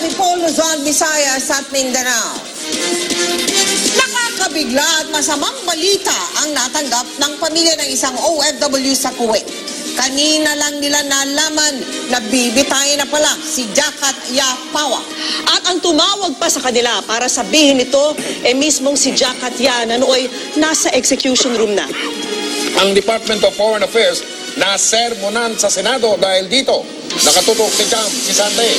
si Paul Luzon, Visayas at Mindanao. Nakakabigla at masamang balita ang natanggap ng pamilya ng isang OFW sa Kuwait. Kanina lang nila nalaman na bibitayin na pala si Jakat Yapawa. At ang tumawag pa sa kanila para sabihin ito, mismong si Jakat Ya na nooy nasa execution room na. Ang Department of Foreign Affairs na sermonan sa Senado dahil dito. Nakatutok si Jam, si Sante.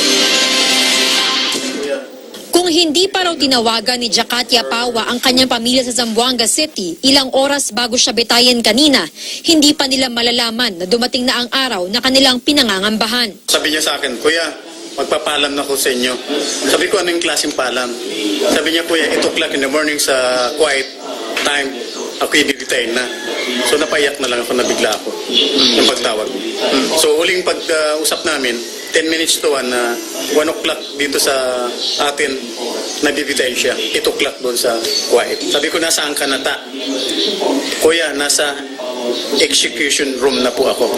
Kung hindi pa raw tinawagan ni Jakat Yapawa ang kanyang pamilya sa Zamboanga City, ilang oras bago siya bitayin kanina, hindi pa nila malalaman na dumating na ang araw na kanilang pinangangambahan. Sabi niya sa akin, Kuya, magpapalam na ako sa inyo. Sabi ko, ano yung klaseng palam? Sabi niya, Kuya, 8 o'clock in the morning sa quiet time, ako ibibitayin na. So napaiyak na lang ako, nabigla ako ng pagtawag. So uling pag-usap namin, 10 minutes to 1 na 1 o'clock dito sa atin, nabibitayin siya. 8 o'clock doon sa quiet. Sabi ko, nasaan ka na ta? Kuya, nasa execution room na po ako.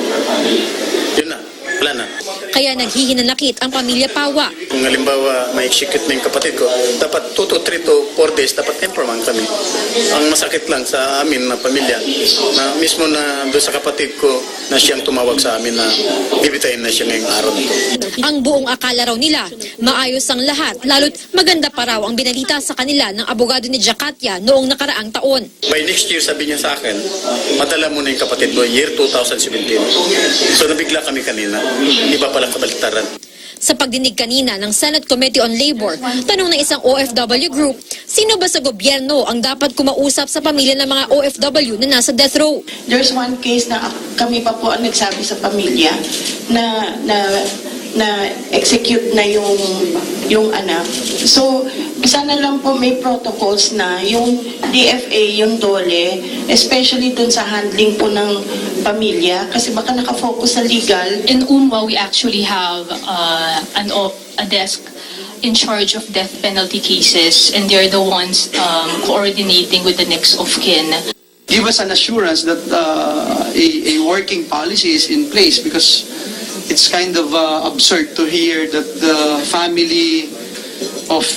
Yun na, wala na. Kaya naghihinanakit ang pamilya Pawa. Kung halimbawa may execute na yung kapatid ko, dapat 2 to 3 to 4 days, dapat temperman kami. Ang masakit lang sa amin na pamilya, na mismo na doon sa kapatid ko, na siyang tumawag sa amin na bibitayin na siya ngayong araw nito. Ang buong akala raw nila, maayos ang lahat, lalo't maganda pa raw ang binalita sa kanila ng abogado ni Jakatya noong nakaraang taon. By next year, sabi niya sa akin, madala mo na yung kapatid mo, year 2017. So nabigla kami kanina, iba palang kabaliktaran. Sa pagdinig kanina ng Senate Committee on Labor, tanong ng isang OFW group, sino ba sa gobyerno ang dapat kumausap sa pamilya ng mga OFW na nasa death row? There's one case na kami pa po ang nagsabi sa pamilya na execute na yung anak. So, sana lang po may protocols na yung DFA, yung DOLE, especially dun sa handling po ng pamilya, kasi baka nakafocus sa legal. In UMWA, we actually have a desk in charge of death penalty cases, and they're the ones coordinating with the next of kin. Give us an assurance that a working policy is in place, because it's kind of absurd to hear that the family of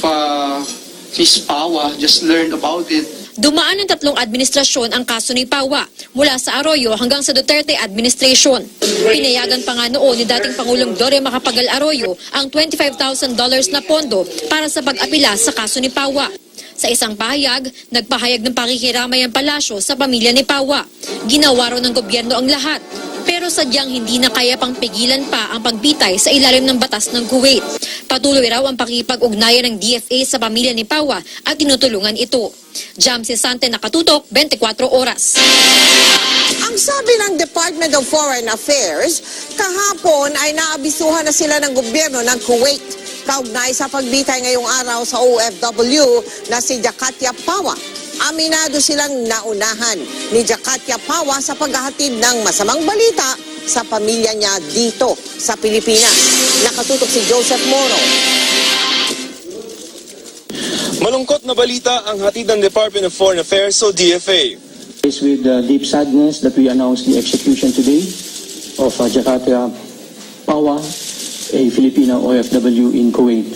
Miss Pawa just learned about it. Dumaan ng 3 administrasyon ang kaso ni Pawa, mula sa Arroyo hanggang sa Duterte administration. Pinayagan pa nga noon ni dating Pangulong Doria Macapagal Arroyo ang $25,000 na pondo para sa pag-apila sa kaso ni Pawa. Sa isang pahayag, nagpahayag ng pakikiramay ang palasyo sa pamilya ni Pawa. Ginawa raw ng gobyerno ang lahat, pero sadyang hindi na kaya pang pigilan pa ang pagbitay sa ilalim ng batas ng Kuwait. Patuloy raw ang pakikipag-ugnayan ng DFA sa pamilya ni Pawa at tinutulungan ito. Jam si Sante, nakatutok, 24 oras. Ang sabi ng Department of Foreign Affairs, kahapon ay naabisuhan na sila ng gobyerno ng Kuwait kaugnay sa pagbitay ngayong araw sa OFW na si Jakat Yapawa. Aminado silang naunahan ni Jakat Yapawa sa paghahatid ng masamang balita sa pamilya niya dito sa Pilipinas. Nakatutok si Joseph Moro. Malungkot na balita ang hatid ng Department of Foreign Affairs o DFA. It's with deep sadness that we announce the execution today of Jakat Yapawa, a Filipino OFW in Kuwait.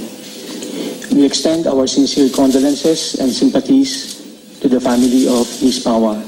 We extend our sincere condolences and sympathies to the family of Ms. Pawa.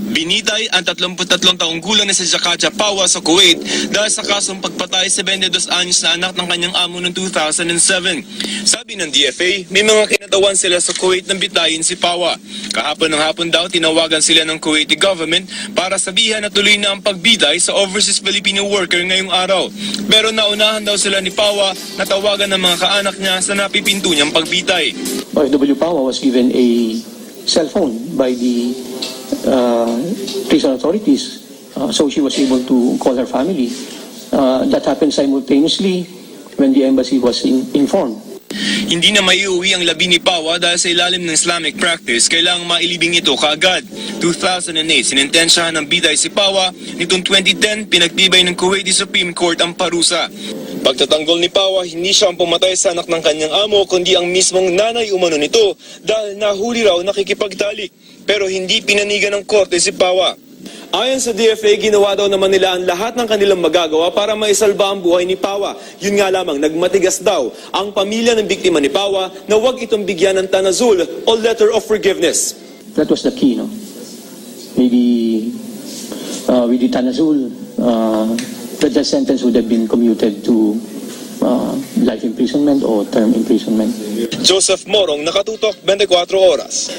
Binitay ang 33 taong gulang na si Jakat Yapawa sa Kuwait dahil sa kasong pagpatay sa 22 anyos na anak ng kanyang amo noong 2007. Sabi ng DFA, may mga kinatawan sila sa Kuwait nang bitayin si Pawa. Kahapon ng hapon daw, tinawagan sila ng Kuwaiti government para sabihan na tuloy na ang pagbitay sa overseas Filipino worker ngayong araw. Pero naunahan daw sila ni Pawa na tawagan ng mga kaanak niya sa napipinto niyang pagbitay. OFW Pawa was given a cell phone by the prison authorities, so she was able to call her family. That happened simultaneously when the embassy was informed. Hindi na maiuwi ang labi ni Pawa dahil sa ilalim ng Islamic practice, kailangang mailibing ito kaagad. 2008, sinintensyahan ng bitay si Pawa. Nitong 2010, pinagtibay ng Kuwaiti Supreme Court ang parusa. Pagtatanggol ni Pawa, hindi siya ang pumatay sa anak ng kanyang amo, kundi ang mismong nanay umano nito dahil nahuli raw nakikipagtalik. Pero hindi pinanigan ng korte si Pawa. Ayon sa DFA, ginawa daw naman nila ang lahat ng kanilang magagawa para maisalba ang buhay ni Pawa. Yun nga lamang, nagmatigas daw ang pamilya ng biktima ni Pawa na huwag itong bigyan ng tanazul o letter of forgiveness. That was the key, no? Maybe with the Tanazul, the death sentence would have been commuted to life imprisonment or term imprisonment. Joseph Morong, Nakatutok, 24 Oras.